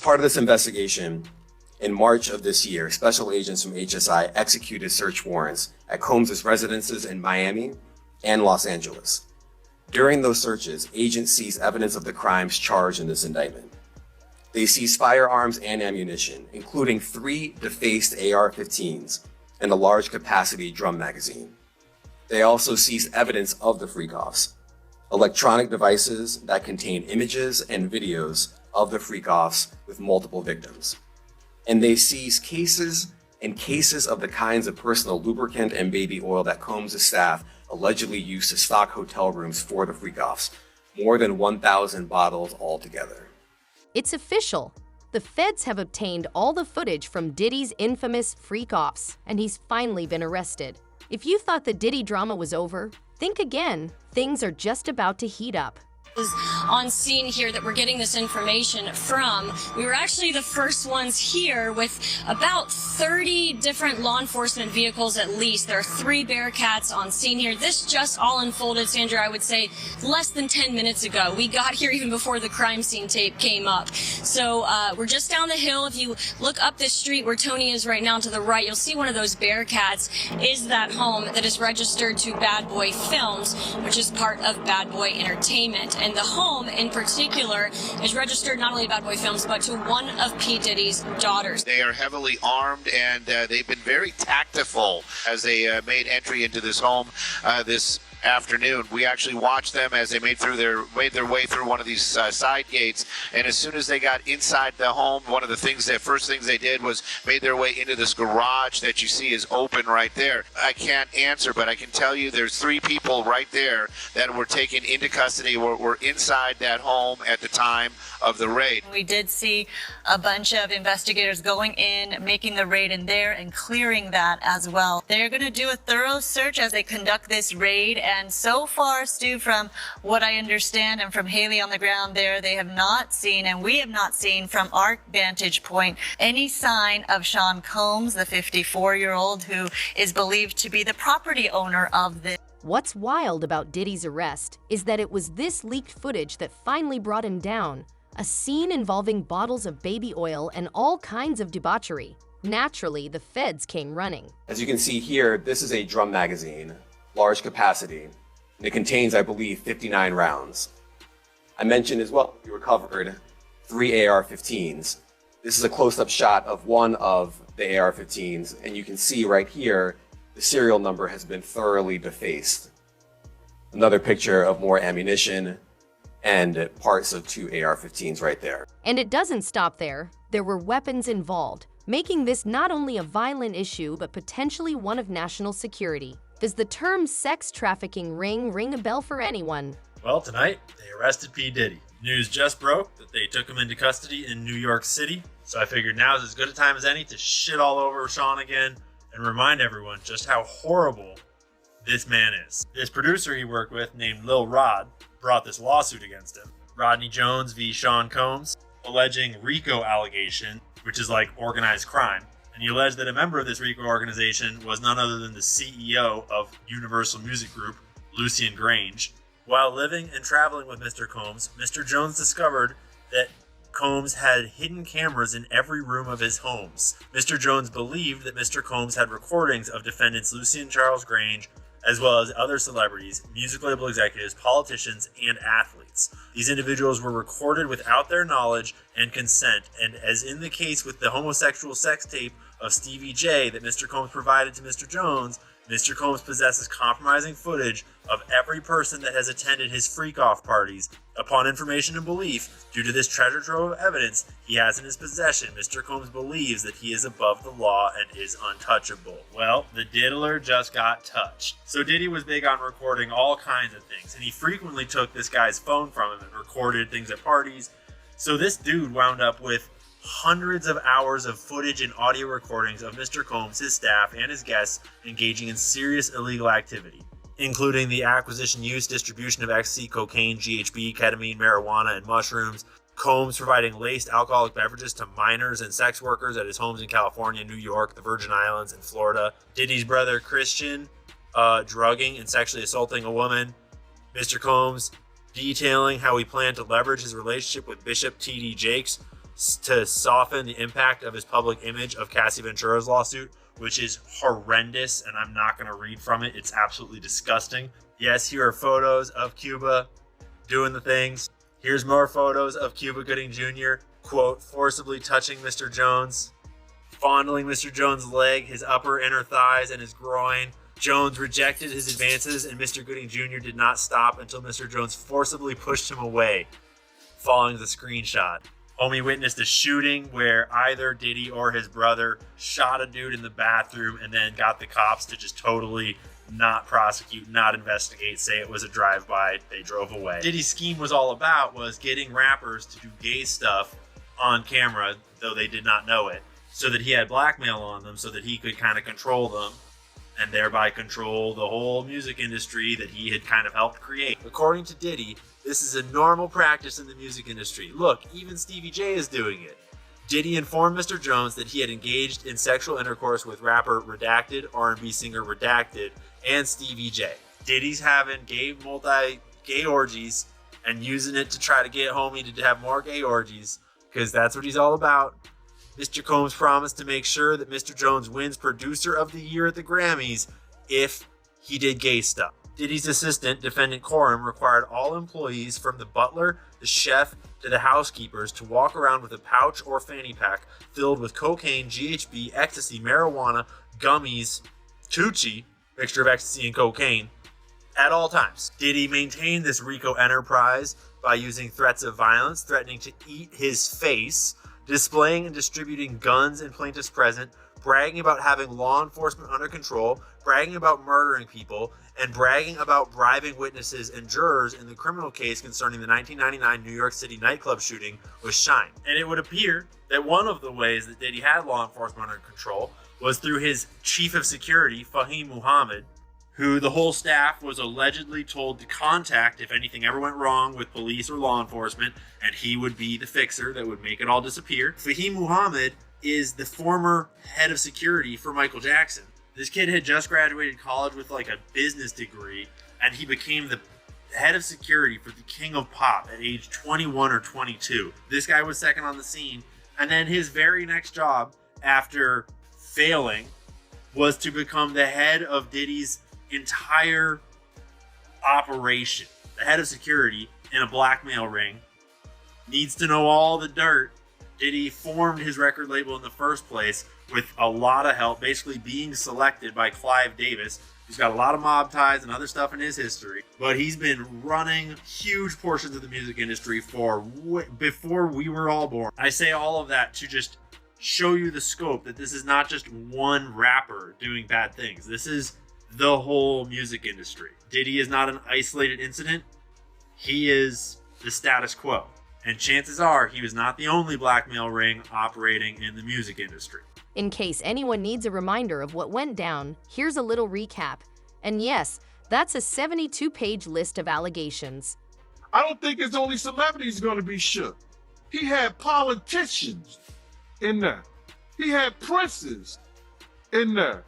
part of this investigation, in March of this year, special agents from HSI executed search warrants at Combs' residences in Miami and Los Angeles. During those searches, agents seized evidence of the crimes charged in this indictment. They seized firearms and ammunition, including 3 defaced AR-15s and a large capacity drum magazine. They also seized evidence of the freak-offs, electronic devices that contain images and videos of the freak-offs with multiple victims. And they seized cases and cases of the kinds of personal lubricant and baby oil that Combs' staff allegedly used to stock hotel rooms for the freak-offs, more than 1,000 bottles altogether. It's official. The feds have obtained all the footage from Diddy's infamous freak-offs, and he's finally been arrested. If you thought the Diddy drama was over, think again. Things are just about to heat up. On scene here that we're getting this information from. We were actually the first ones here with about 30 different law enforcement vehicles at least. There are 3 Bearcats on scene here. This just all unfolded, Sandra, I would say less than 10 minutes ago. We got here even before the crime scene tape came up. So we're just down the hill. If you look up this street where Tony is right now to the right, you'll see one of those Bearcats is that home that is registered to Bad Boy Films, which is part of Bad Boy Entertainment. And the home in particular is registered not only to Bad Boy Films, but to one of P. Diddy's daughters. They are heavily armed, and they've been very tactful as they made entry into this home this afternoon. We actually watched them as they made their way through one of these side gates, and as soon as they got inside the home, one of the first things they did was made their way into this garage that you see is open right there. I can't answer, but I can tell you there's 3 people right there that were taken into custody, were inside that home at the time of the raid. We did see a bunch of investigators going in, making the raid in there and clearing that as well. They're going to do a thorough search as they conduct this raid, and so far, Stu, from what I understand and from Haley on the ground there, they have not seen, and we have not seen from our vantage point, any sign of Sean Combs, the 54-year-old who is believed to be the property owner of this. What's wild about Diddy's arrest is that it was this leaked footage that finally brought him down. A scene involving bottles of baby oil and all kinds of debauchery. Naturally, the feds came running. As you can see here, this is a drum magazine, large capacity, and it contains, I believe, 59 rounds. I mentioned as well, we recovered 3 AR-15s. This is a close-up shot of one of the AR-15s, and you can see right here, the serial number has been thoroughly defaced. Another picture of more ammunition and parts of 2 AR-15s right there. And it doesn't stop there. There were weapons involved, making this not only a violent issue, but potentially one of national security. Does the term sex trafficking ring a bell for anyone? Well, tonight, they arrested P. Diddy. News just broke that they took him into custody in New York City, so I figured now is as good a time as any to shit all over Sean again and remind everyone just how horrible this man is. This producer he worked with, named Lil Rod, brought this lawsuit against him. Rodney Jones v. Sean Combs, alleging RICO allegation, which is like organized crime. And he alleged that a member of this RICO organization was none other than the CEO of Universal Music Group, Lucian Grange. While living and traveling with Mr. Combs, Mr. Jones discovered that Combs had hidden cameras in every room of his homes. Mr. Jones believed that Mr. Combs had recordings of defendants Lucian Charles Grange, as well as other celebrities, music label executives, politicians, and athletes. These individuals were recorded without their knowledge and consent, and as in the case with the homosexual sex tape of Stevie J that Mr. Combs provided to Mr. Jones, Mr. Combs possesses compromising footage of every person that has attended his freak-off parties. Upon information and belief, due to this treasure trove of evidence he has in his possession, Mr. Combs believes that he is above the law and is untouchable. Well, the diddler just got touched. So Diddy was big on recording all kinds of things, and he frequently took this guy's phone from him and recorded things at parties. So this dude wound up with hundreds of hours of footage and audio recordings of Mr. Combs, his staff, and his guests engaging in serious illegal activity, including the acquisition, use, distribution of ecstasy, cocaine, GHB, ketamine, marijuana, and mushrooms, Combs providing laced alcoholic beverages to minors and sex workers at his homes in California, New York, the Virgin Islands, and Florida, Diddy's brother Christian drugging and sexually assaulting a woman, Mr. Combs detailing how he planned to leverage his relationship with Bishop T.D. Jakes to soften the impact of his public image of Cassie Ventura's lawsuit, which is horrendous, and I'm not going to read from it. It's absolutely disgusting. Yes, here are photos of Cuba doing the things. Here's more photos of Cuba Gooding Jr., quote, forcibly touching Mr. Jones, fondling Mr. Jones' leg, his upper inner thighs, and his groin. Jones rejected his advances, and Mr. Gooding Jr. did not stop until Mr. Jones forcibly pushed him away, following the screenshot. Homie witnessed a shooting where either Diddy or his brother shot a dude in the bathroom and then got the cops to just totally not prosecute, not investigate, say it was a drive-by, they drove away. Diddy's scheme was all about was getting rappers to do gay stuff on camera, though they did not know it, so that he had blackmail on them, so that he could kind of control them, and thereby control the whole music industry that he had kind of helped create. According to Diddy, this is a normal practice in the music industry. Look, even Stevie J is doing it. Diddy informed Mr. Jones that he had engaged in sexual intercourse with rapper Redacted, R&B singer Redacted, and Stevie J. Diddy's having gay orgies and using it to try to get homie to have more gay orgies, because that's what he's all about. Mr. Combs promised to make sure that Mr. Jones wins Producer of the Year at the Grammys if he did gay stuff. Diddy's assistant, Defendant Coram, required all employees from the butler, the chef, to the housekeepers to walk around with a pouch or fanny pack filled with cocaine, GHB, ecstasy, marijuana, gummies, Tucci, mixture of ecstasy and cocaine, at all times. Diddy maintained this RICO enterprise by using threats of violence, threatening to eat his face, displaying and distributing guns in plaintiffs present, bragging about having law enforcement under control, bragging about murdering people, and bragging about bribing witnesses and jurors in the criminal case concerning the 1999 New York City nightclub shooting with Shine. And it would appear that one of the ways that Diddy had law enforcement under control was through his chief of security, Fahim Muhammad, who the whole staff was allegedly told to contact if anything ever went wrong with police or law enforcement, and he would be the fixer that would make it all disappear. Fahim Muhammad is the former head of security for Michael Jackson. This kid had just graduated college with like a business degree, and he became the head of security for the King of Pop at age 21 or 22. This guy was second on the scene, and then his very next job after failing was to become the head of Diddy's entire operation. The head of security in a blackmail ring needs to know all the dirt. Diddy formed his record label in the first place with a lot of help, basically being selected by Clive Davis, who's got a lot of mob ties and other stuff in his history. But he's been running huge portions of the music industry before we were all born. I say all of that to just show you the scope, that this is not just one rapper doing bad things. This is the whole music industry. Diddy is not an isolated incident. He is the status quo. And chances are he was not the only blackmail ring operating in the music industry. In case anyone needs a reminder of what went down, here's a little recap. And yes, that's a 72-page list of allegations. I don't think it's only celebrities going to be shook. He had politicians in there. He had princes in there.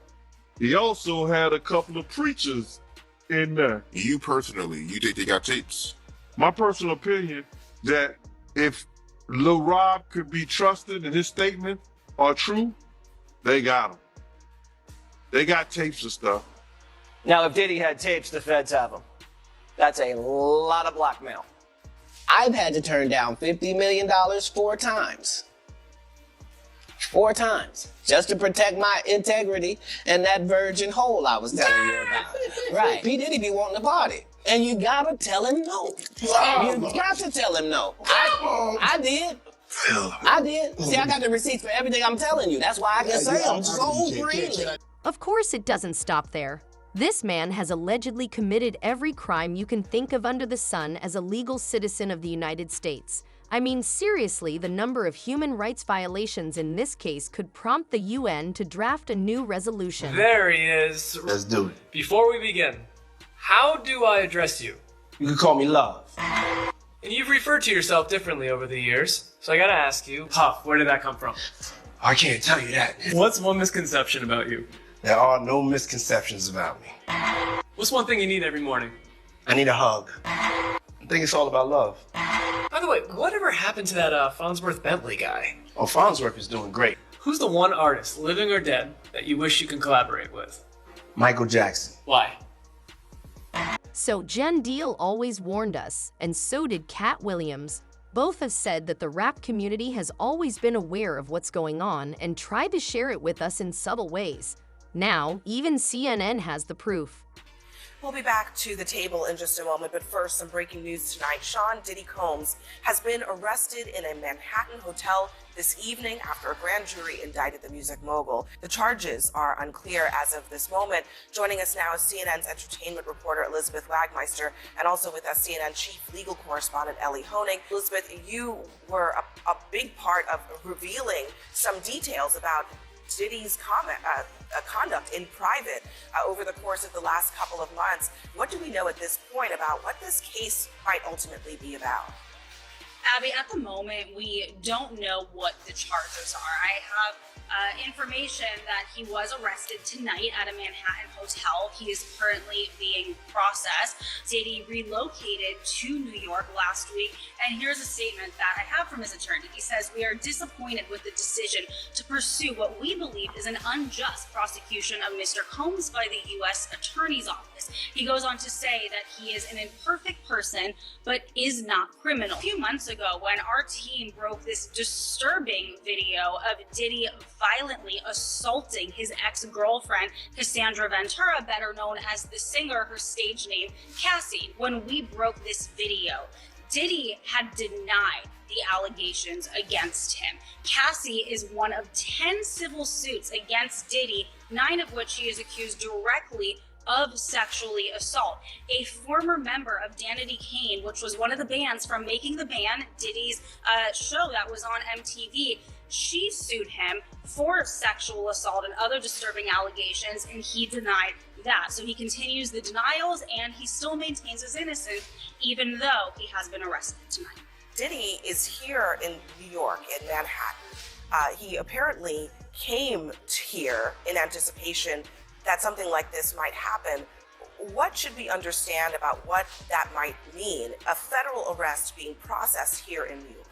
He also had a couple of preachers in there. You personally, you think they got tapes? My personal opinion that if Lil Rob could be trusted and his statements are true, they got them. They got tapes and stuff. Now, if Diddy had tapes, the feds have them. That's a lot of blackmail. I've had to turn down $50 million 4 times. 4 times. Just to protect my integrity and that virgin hole I was telling you about. Right. P. Diddy be wanting to party. And you gotta tell him no. You got to tell him no. I did. I did. See, I got the receipts for everything I'm telling you. That's why I can say them so freely. Of course, it doesn't stop there. This man has allegedly committed every crime you can think of under the sun as a legal citizen of the United States. I mean, seriously, the number of human rights violations in this case could prompt the UN to draft a new resolution. There he is. Let's do it. Before we begin, how do I address you? You can call me Love. And you've referred to yourself differently over the years, so I gotta ask you, Puff, where did that come from? I can't tell you that. What's one misconception about you? There are no misconceptions about me. What's one thing you need every morning? I need a hug. think it's all about love. By the way, whatever happened to that Farnsworth Bentley guy? Oh, Farnsworth is doing great. Who's the one artist, living or dead, that you wish you can collaborate with? Michael Jackson. Why? So Jen Deal always warned us, and so did Cat Williams. Both have said that the rap community has always been aware of what's going on and tried to share it with us in subtle ways. Now, even CNN has the proof. We'll be back to the table in just a moment, but first, some breaking news tonight. Sean "Diddy" Combs has been arrested in a Manhattan hotel this evening after a grand jury indicted the music mogul. The charges are unclear as of this moment. Joining us now is CNN's entertainment reporter Elizabeth Wagmeister, and also with us CNN chief legal correspondent Ellie Honig. Elizabeth, you were a big part of revealing some details about Diddy's conduct in private over the course of the last couple of months. What do we know at this point about what this case might ultimately be about? Abby, at the moment, we don't know what the charges are. I have information that he was arrested tonight at a Manhattan hotel. He is currently being processed. Diddy relocated to New York last week, and here's a statement that I have from his attorney. He says, "We are disappointed with the decision to pursue what we believe is an unjust prosecution of Mr. Combs by the U.S. Attorney's Office." He goes on to say that he is an imperfect person, but is not criminal. A few months ago, when our team broke this disturbing video of Diddy violently assaulting his ex-girlfriend, Cassandra Ventura, better known as the singer, her stage name, Cassie. When we broke this video, Diddy had denied the allegations against him. Cassie is one of 10 civil suits against Diddy, 9 of which he is accused directly of sexually assault. A former member of Danity Kane, which was one of the bands from Making the Band, Diddy's show that was on MTV, she sued him for sexual assault and other disturbing allegations, and he denied that. So he continues the denials, and he still maintains his innocence, even though he has been arrested tonight. Diddy is here in New York, in Manhattan. He apparently came here in anticipation that something like this might happen. What should we understand about what that might mean, a federal arrest being processed here in New York?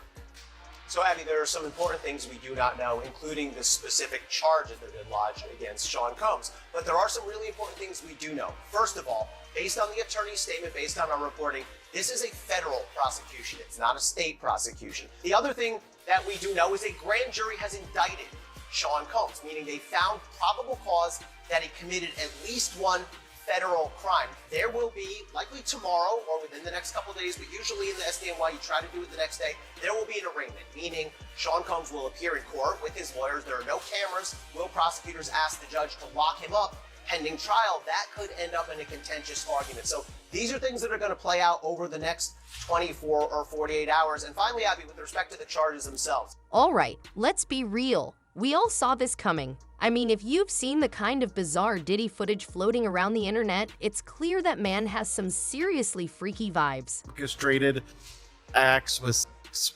So, Abby, there are some important things we do not know, including the specific charges that have been lodged against Sean Combs. But there are some really important things we do know. First of all, based on the attorney's statement, based on our reporting, this is a federal prosecution. It's not a state prosecution. The other thing that we do know is a grand jury has indicted Sean Combs, meaning they found probable cause that he committed at least one federal crime. There will be, likely tomorrow or within the next couple of days, but usually in the SDNY you try to do it the next day, there will be an arraignment, meaning Sean Combs will appear in court with his lawyers. There are no cameras. Will prosecutors ask the judge to lock him up pending trial? That could end up in a contentious argument. So these are things that are going to play out over the next 24 or 48 hours. And finally, Abby, with respect to the charges themselves. All right, let's be real. We all saw this coming. I mean, if you've seen the kind of bizarre Diddy footage floating around the internet, it's clear that man has some seriously freaky vibes. Orchestrated acts with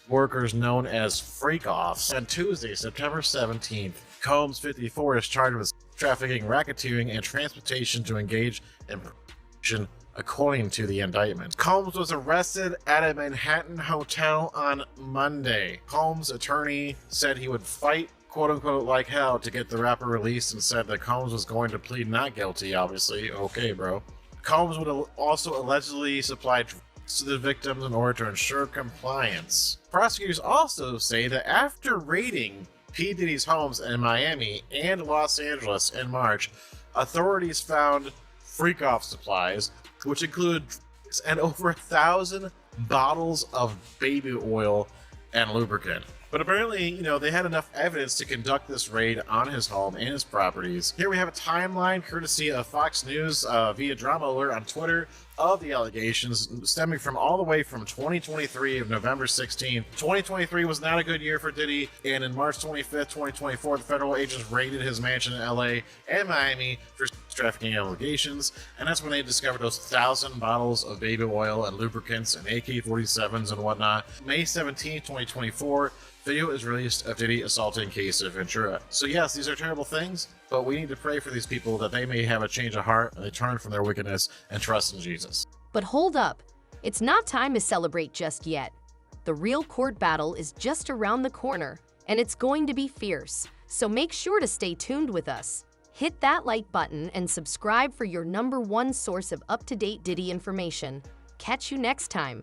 workers known as freak-offs. On Tuesday, September 17th, Combs, 54, is charged with trafficking, racketeering, and transportation to engage in prostitution, according to the indictment. Combs was arrested at a Manhattan hotel on Monday. Combs' attorney said he would fight quote-unquote like hell to get the rapper released, and said that Combs was going to plead not guilty, obviously. Okay, bro. Combs would also allegedly supply drugs to the victims in order to ensure compliance. Prosecutors also say that after raiding P. Diddy's homes in Miami and Los Angeles in March, authorities found freak-off supplies, which included drugs and over 1,000 bottles of baby oil and lubricant. But apparently, they had enough evidence to conduct this raid on his home and his properties. Here we have a timeline courtesy of Fox News via Drama Alert on Twitter of the allegations stemming from all the way from 2023 of November 16th. 2023 was not a good year for Diddy, and in March 25th, 2024, the federal agents raided his mansion in LA and Miami for trafficking allegations, and that's when they discovered those 1,000 bottles of baby oil and lubricants and AK-47s and whatnot. May 17th, 2024, video is released of Diddy assaulting Casey Ventura. So yes, these are terrible things, but we need to pray for these people that they may have a change of heart and they turn from their wickedness and trust in Jesus. But hold up. It's not time to celebrate just yet. The real court battle is just around the corner, and it's going to be fierce. So make sure to stay tuned with us. Hit that like button and subscribe for your #1 source of up-to-date Diddy information. Catch you next time.